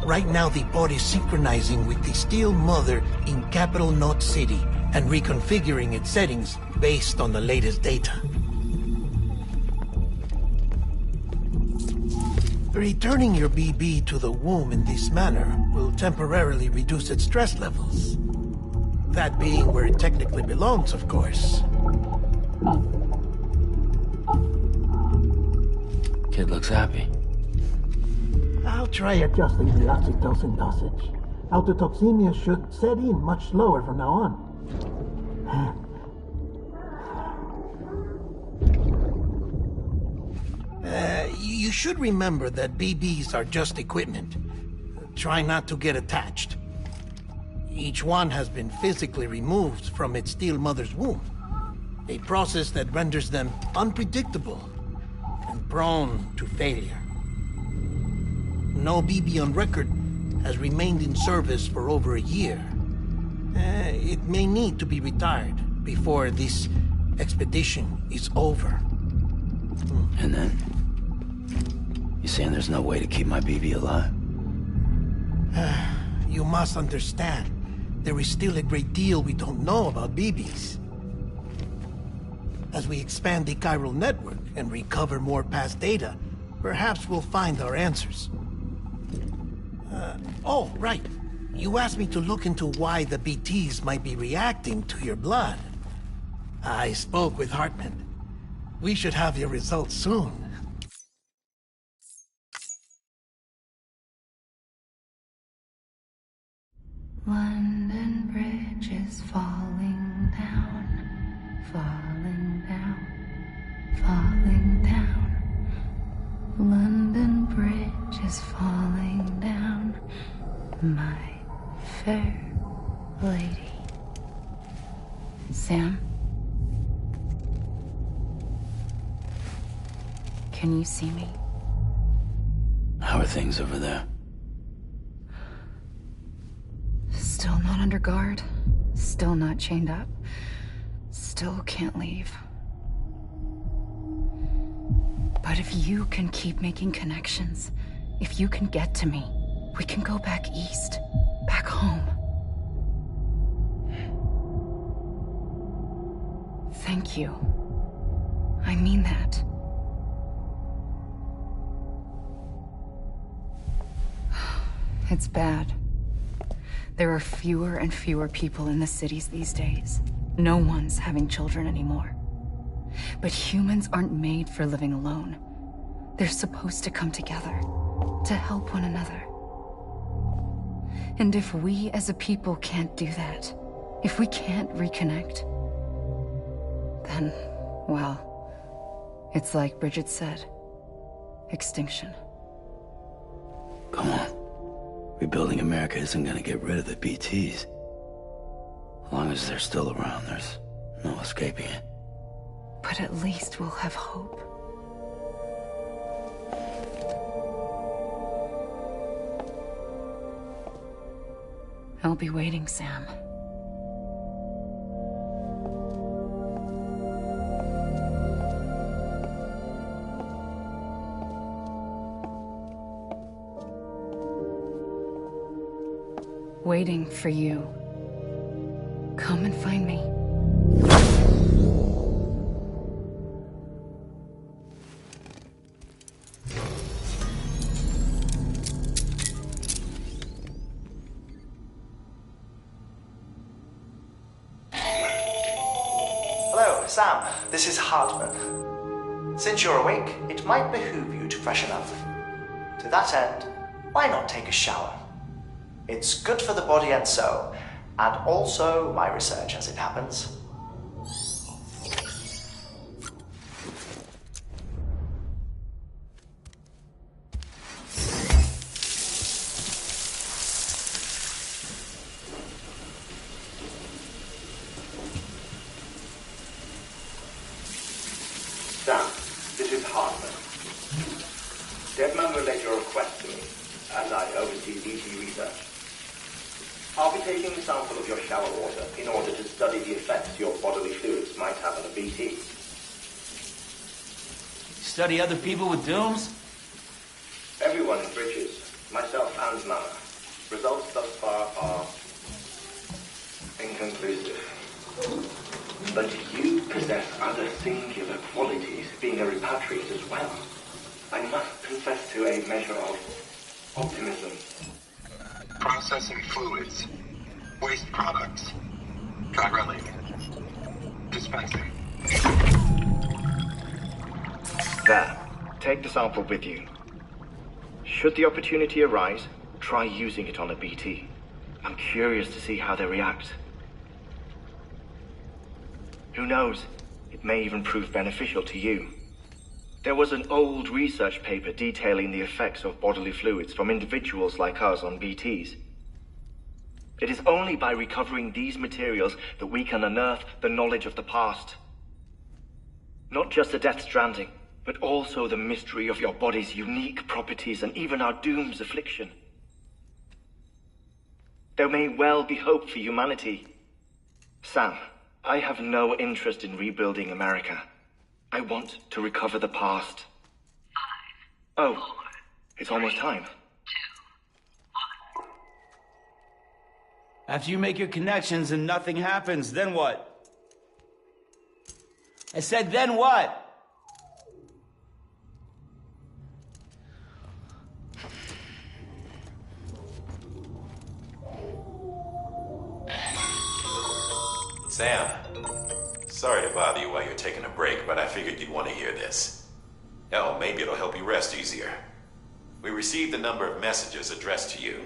Right now the pod is synchronizing with the Steel Mother in Capital Knot City and reconfiguring its settings based on the latest data. Returning your BB to the womb in this manner will temporarily reduce its stress levels. That being where it technically belongs, of course. Kid looks happy. I'll try adjusting the oxytocin dosage. Autotoxemia should set in much slower from now on. You should remember that BBs are just equipment. Try not to get attached. Each one has been physically removed from its Steel Mother's womb. A process that renders them unpredictable and prone to failure. No BB on record has remained in service for over a year. It may need to be retired before this expedition is over. And then? You saying there's no way to keep my BB alive? You must understand, there is still a great deal we don't know about BBs. As we expand the chiral network and recover more past data, perhaps we'll find our answers. Oh, right. You asked me to look into why the BTs might be reacting to your blood. I spoke with Hartman. We should have your results soon. London Bridge is falling down, falling down, falling down. London Bridge is falling down, my fair lady. Sam? Can you see me? How are things over there? Still not under guard, still not chained up, still can't leave. But if you can keep making connections, if you can get to me, we can go back east, back home. Thank you. I mean that. It's bad. There are fewer and fewer people in the cities these days. No one's having children anymore. But humans aren't made for living alone. They're supposed to come together, to help one another. And if we as a people can't do that, if we can't reconnect, then, well, it's like Bridget said, extinction. Come on. Rebuilding America isn't gonna get rid of the BTs. As long as they're still around, there's no escaping it. But at least we'll have hope. I'll be waiting, Sam. Waiting for you. Come and find me. Hello, Sam. This is Hartman. Since you're awake, it might behoove you to freshen up. To that end, why not take a shower? It's good for the body and soul, and also my research as it happens. Sam, this is Hartman. Deadman relayed your request to me, as I oversee BT research. I'll be taking a sample of your shower water in order to study the effects your bodily fluids might have on a BT. Study other people with dooms? Everyone in Bridges, myself and Mama. Results thus far are inconclusive. But you possess other singular qualities, being a repatriate as well. I must confess to a measure of optimism. Processing fluids. Waste products. Try relay. Dispensing. There. Take the sample with you. Should the opportunity arise, try using it on a BT. I'm curious to see how they react. Who knows? It may even prove beneficial to you. There was an old research paper detailing the effects of bodily fluids from individuals like us on BTs. It is only by recovering these materials that we can unearth the knowledge of the past. Not just the Death Stranding, but also the mystery of your body's unique properties and even our doom's affliction. There may well be hope for humanity. Sam, I have no interest in rebuilding America. I want to recover the past. 5, 4, oh, it's almost time. 2, 1. After you make your connections and nothing happens, then what? I said, then what? Sam, sorry to bother you while you're taking a break, but I figured you'd want to hear this. Oh, maybe it'll help you rest easier. We received a number of messages addressed to you.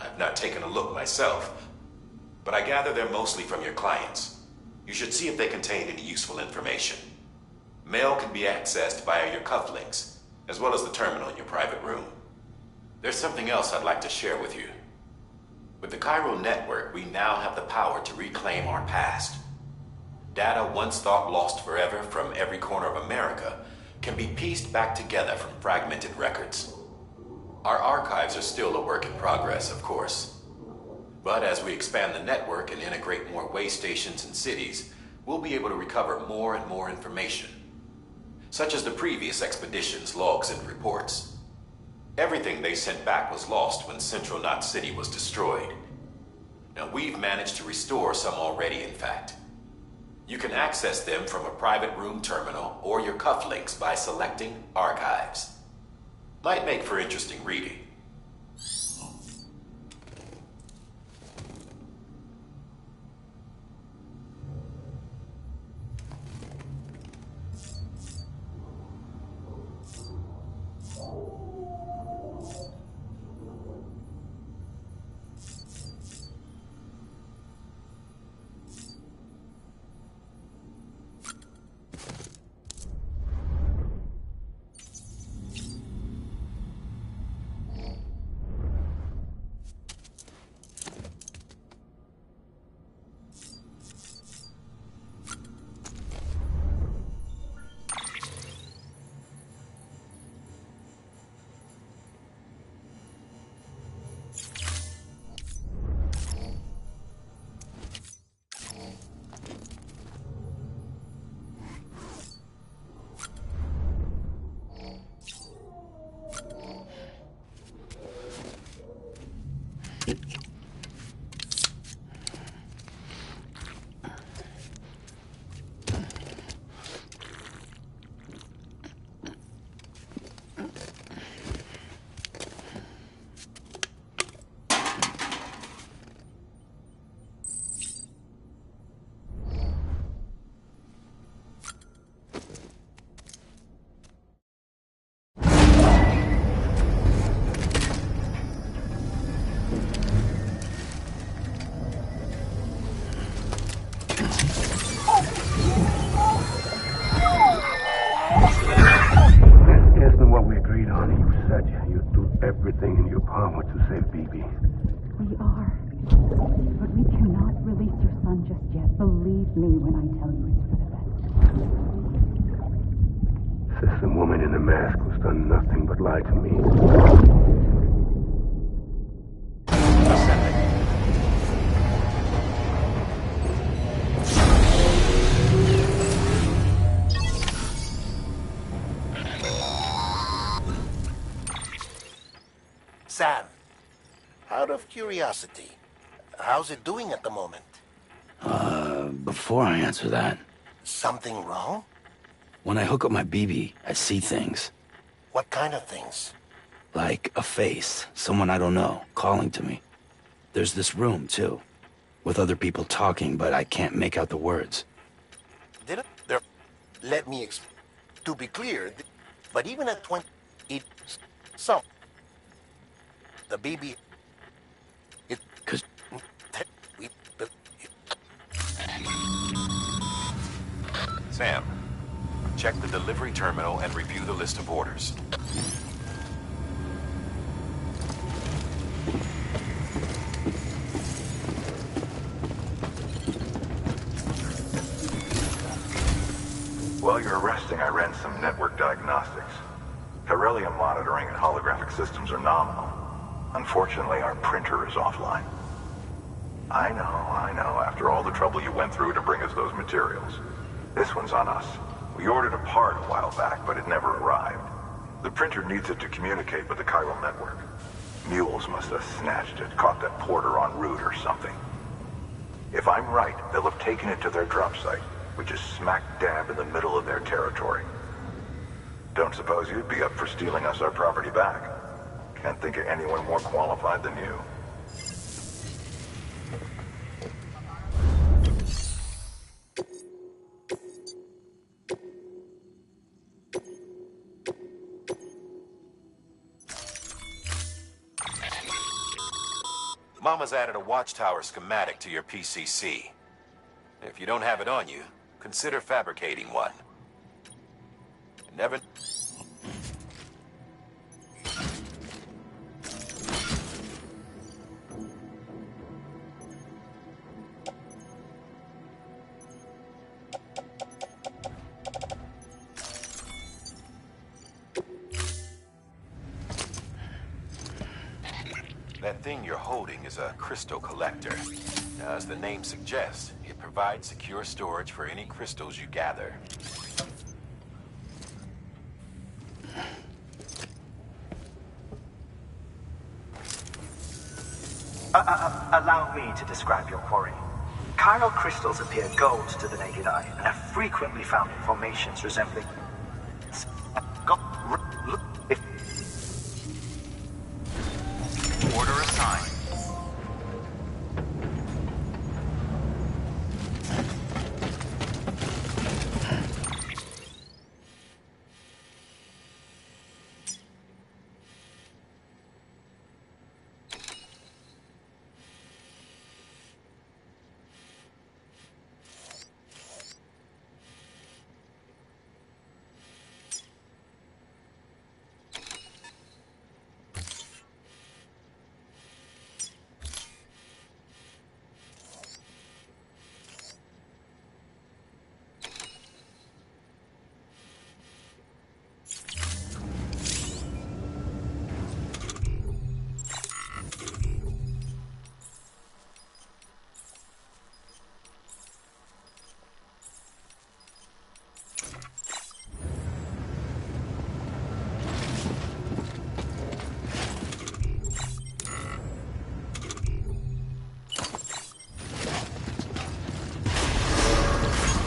I've not taken a look myself, but I gather they're mostly from your clients. You should see if they contain any useful information. Mail can be accessed via your cufflinks, as well as the terminal in your private room. There's something else I'd like to share with you. With the Chiral network, we now have the power to reclaim our past. Data once thought lost forever from every corner of America can be pieced back together from fragmented records. Our archives are still a work in progress, of course. But as we expand the network and integrate more way stations and cities, we'll be able to recover more and more information, such as the previous expedition's logs and reports. Everything they sent back was lost when Central Knot City was destroyed. Now, we've managed to restore some already, in fact. You can access them from a private room terminal or your cufflinks by selecting Archives. Might make for interesting reading. Everything in your power to save BB. We are. But we cannot release your son just yet. Believe me when I tell you it's for the best. System woman in the mask who's done nothing but lie to me. Sam, out of curiosity, how's it doing at the moment? Before I answer that, Something wrong? when I hook up my BB, I see things. What kind of things? Like a face, someone I don't know, calling to me. There's this room, too, with other people talking, but I can't make out the words. Did it? There. Let me to be clear, but even at 20, it's some. The BB. It. 'Cause We. Sam, check the delivery terminal and review the list of orders. While you're resting, I ran some network diagnostics. Beryllium monitoring and holographic systems are nominal. Unfortunately, our printer is offline. I know, after all the trouble you went through to bring us those materials. This one's on us. We ordered a part a while back, but it never arrived. The printer needs it to communicate with the chiral network. Mules must have snatched it, caught that porter en route or something. If I'm right, they'll have taken it to their drop site, which is smack dab in the middle of their territory. Don't suppose you'd be up for stealing us our property back? Can't think of anyone more qualified than you. Mama's added a watchtower schematic to your PCC. If you don't have it on you, consider fabricating one. Never... That thing you're holding is a crystal collector. Now, as the name suggests, it provides secure storage for any crystals you gather. Allow me to describe your quarry. Chiral crystals appear gold to the naked eye and are frequently found in formations resembling... Order assigned.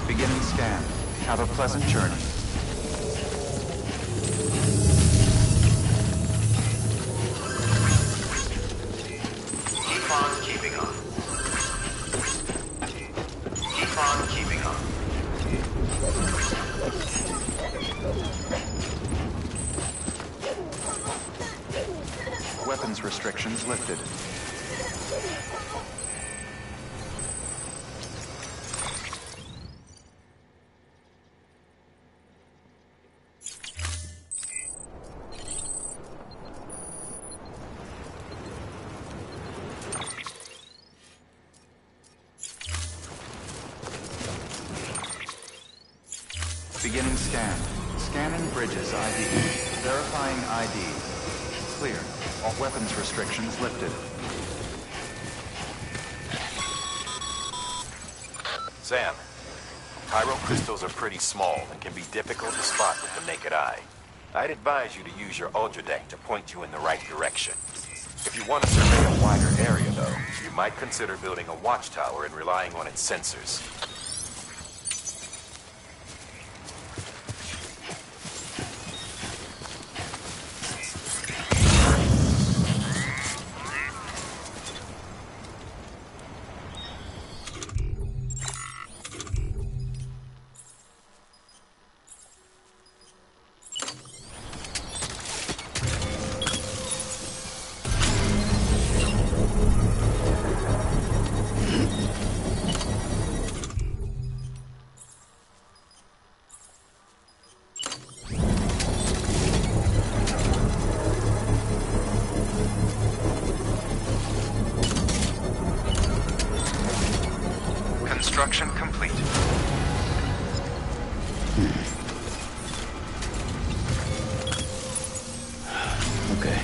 Beginning scan. Have a pleasant journey. Keep on keeping on. Keep on keeping on. Weapons restrictions lifted. Beginning scan. Scanning bridges ID. Verifying ID. Clear. All weapons restrictions lifted. Sam, chiral crystals are pretty small and can be difficult to spot with the naked eye. I'd advise you to use your ultra deck to point you in the right direction. If you want to survey a wider area, though, you might consider building a watchtower and relying on its sensors. Construction complete. Okay.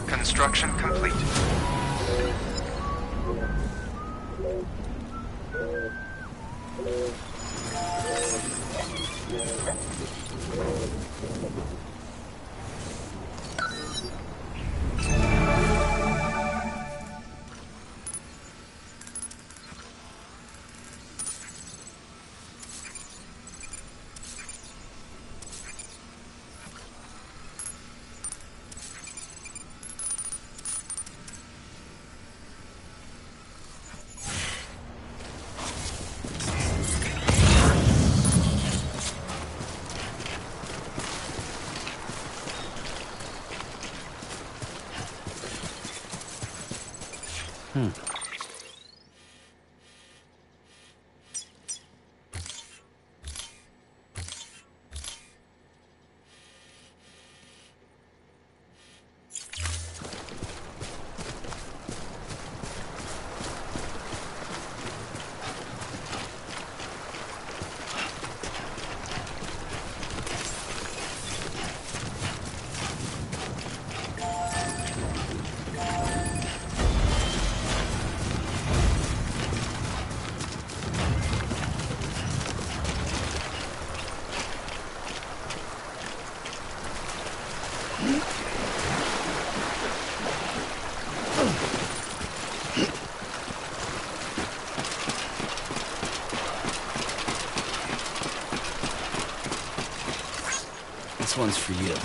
Construction complete. This one's for you.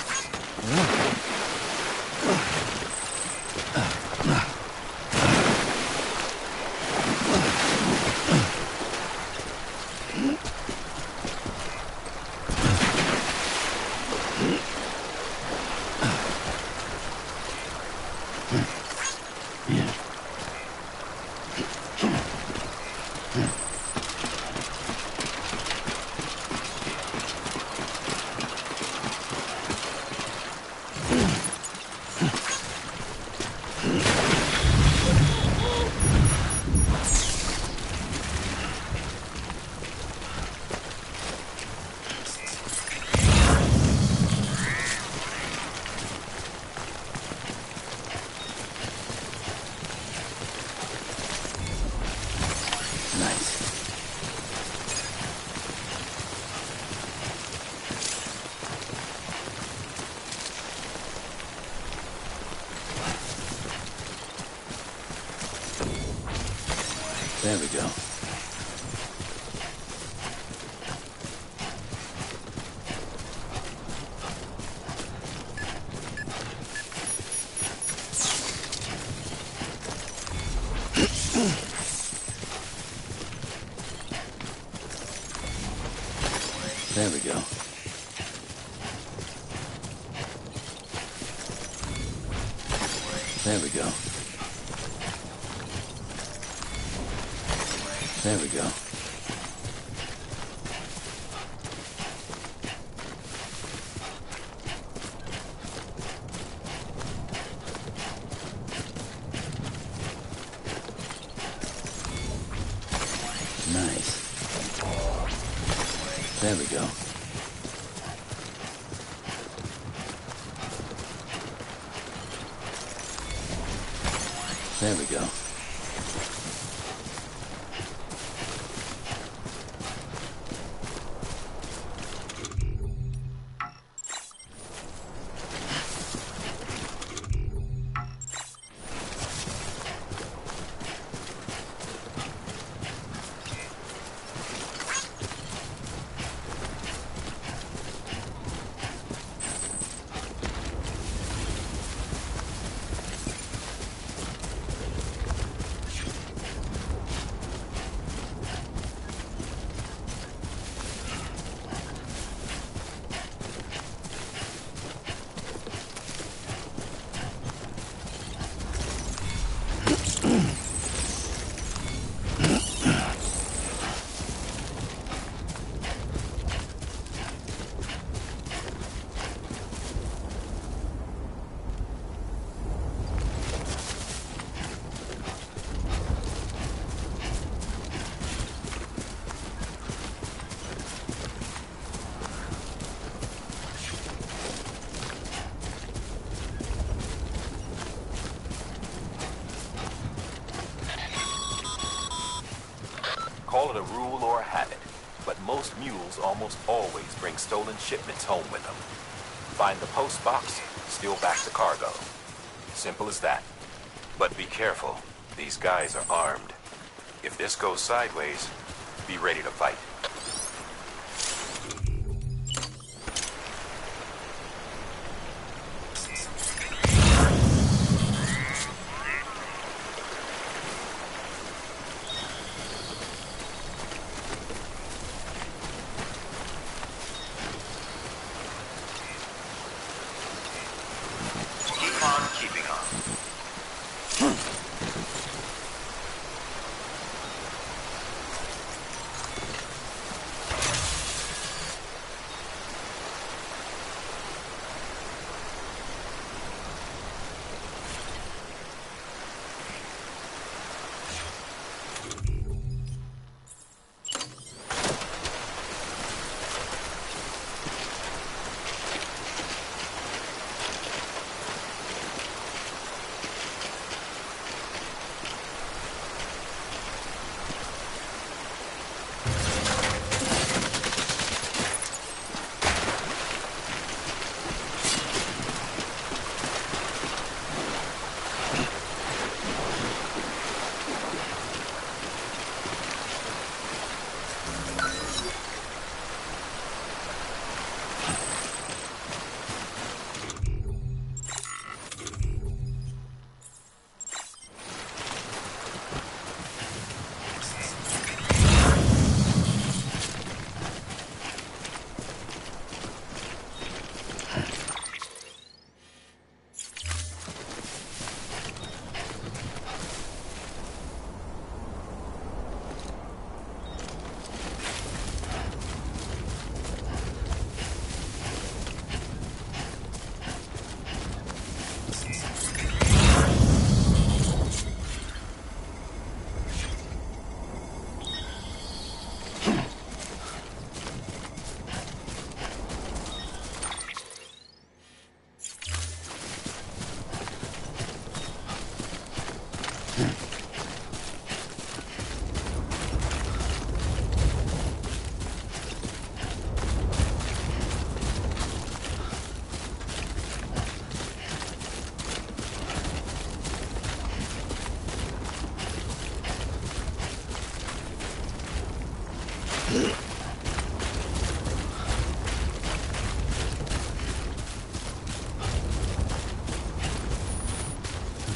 There we go. There we go. There we go. There we go. Nice. There we go. There we go. Call it a rule or a habit, but most mules almost always bring stolen shipments home with them. Find the post box, steal back the cargo. Simple as that. But be careful. These guys are armed. If this goes sideways, be ready to fight.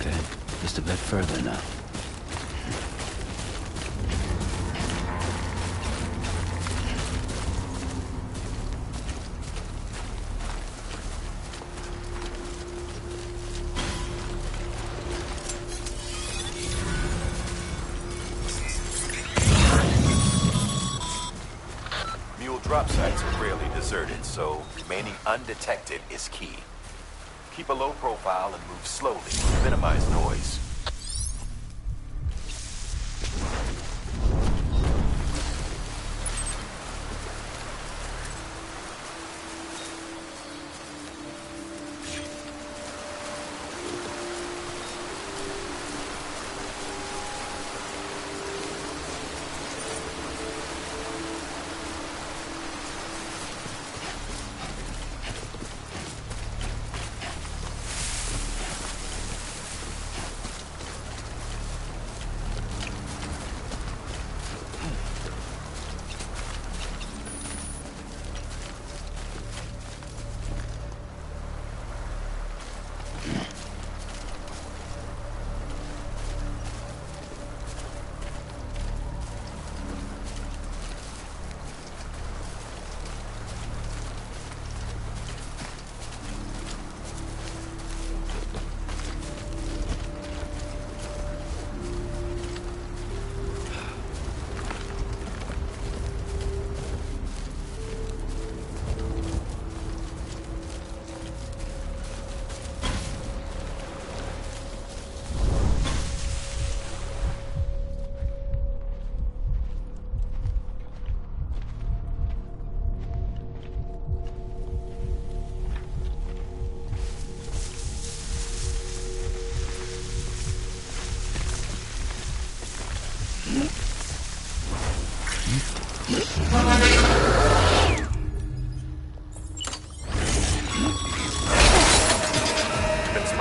Okay, just a bit further now. Drop sites are rarely deserted, so remaining undetected is key. Keep a low profile and move slowly to minimize noise.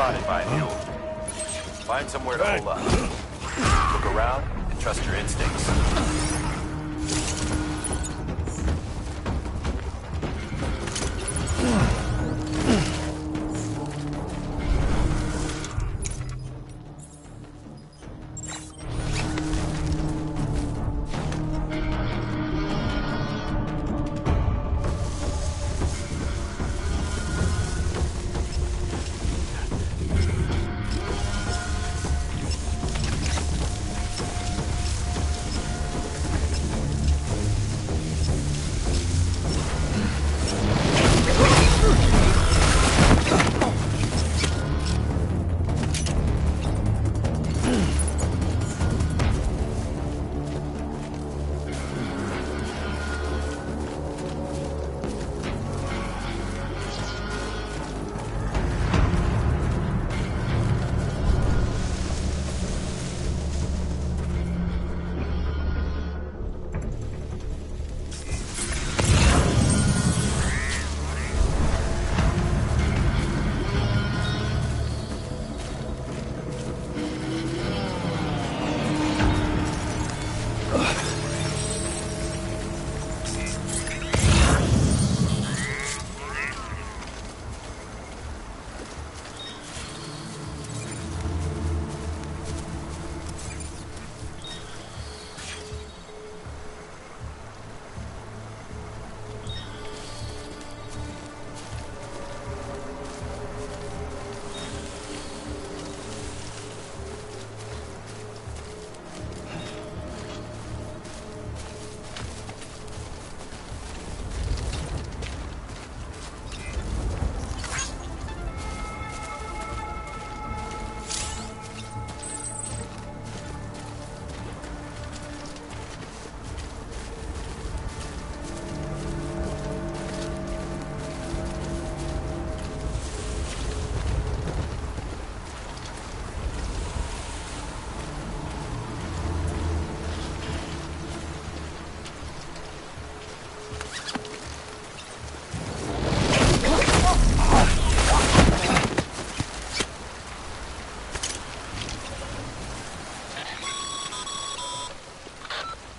spotted by a mule. Find somewhere to hold up. Look around and trust your instincts.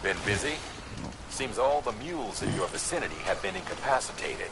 Been busy? Seems all the mules in your vicinity have been incapacitated.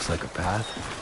Looks like a path.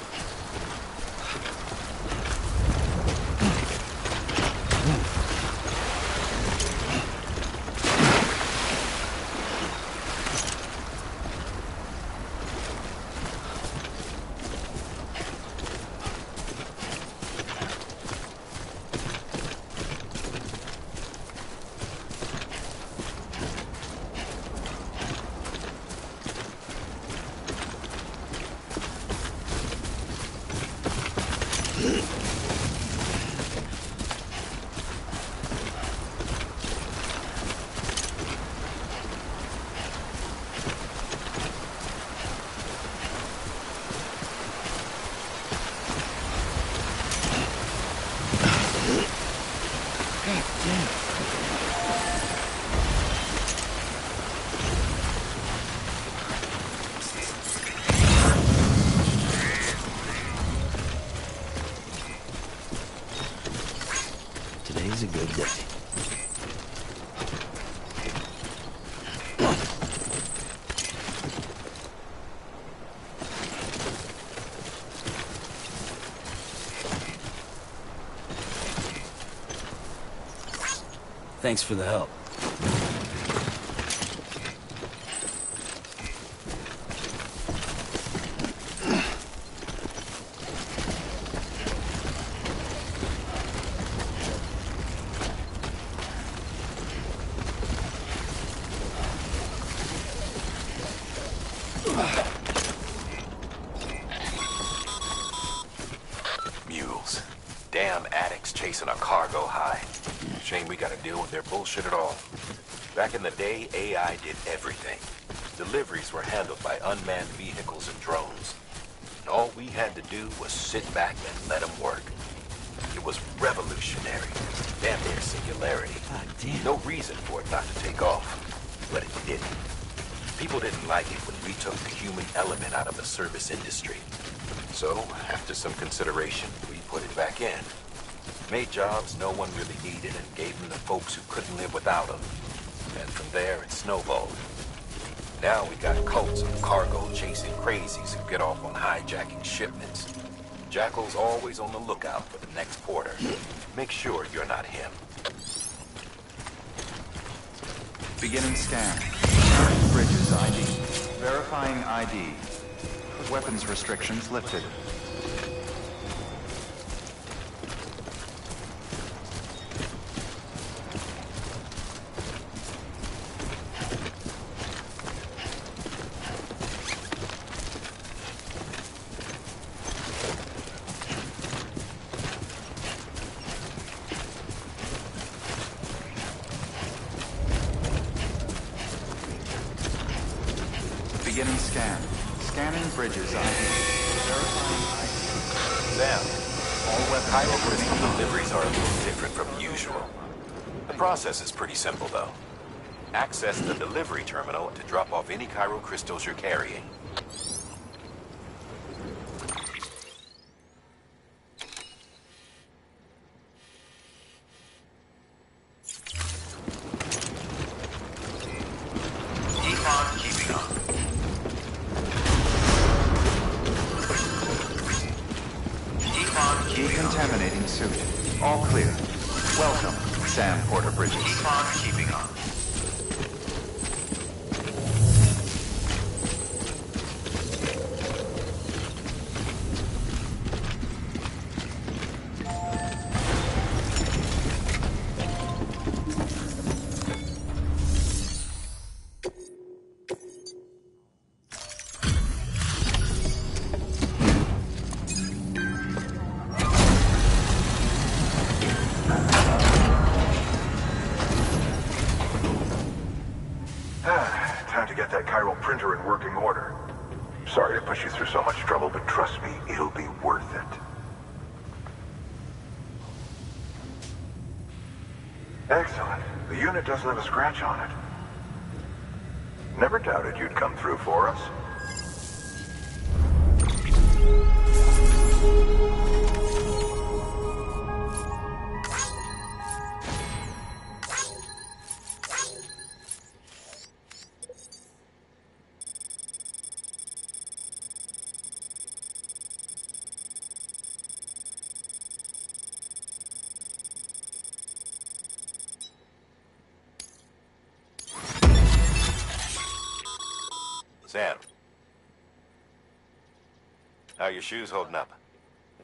Today's a good day. Thanks for the help. Mules. Damn addicts chasing a cargo high. Shame we gotta deal with their bullshit at all. Back in the day, AI did everything. Deliveries were handled by unmanned vehicles and drones. And all we had to do was sit back and let them work. It was revolutionary. Damn near singularity. No reason for it not to take off. But it didn't. People didn't like it when we took the human element out of the service industry. So, after some consideration, we put it back in. Made jobs no one really needed and gave them to folks who couldn't live without them. And from there, it snowballed. Now we got cults of cargo chasing crazies who get off on hijacking shipments. Jackal's always on the lookout for the next porter. Make sure you're not him. Beginning scan. Bridges ID. Verifying ID. Weapons restrictions lifted. Beginning scan. Scanning bridges ID. Verifying ID. Sam, all web Cairo crystal deliveries are a little different from usual. The process is pretty simple, though. Access the delivery terminal to drop off any Cairo crystals you're carrying. Keep on keeping on. Decontaminating suit. All clear. Welcome, Sam Porter Bridges. Keep on keeping on. Time to get that chiral printer in working order. Sorry to push you through so much trouble, but trust me, it'll be worth it. Excellent. The unit doesn't have a scratch on it. Never doubted you'd come through for us. Sam. How are your shoes holding up?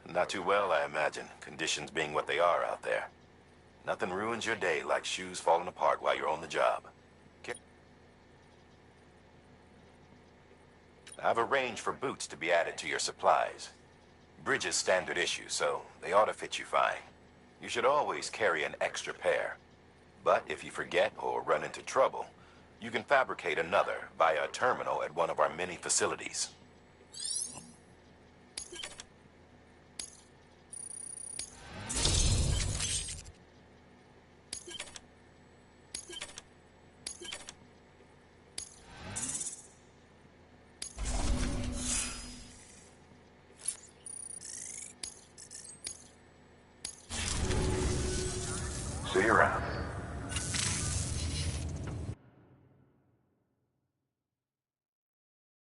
Not too well, I imagine, conditions being what they are out there. Nothing ruins your day like shoes falling apart while you're on the job. I've arranged for boots to be added to your supplies. Bridges standard issue, so they ought to fit you fine. You should always carry an extra pair. But if you forget or run into trouble, you can fabricate another via a terminal at one of our many facilities.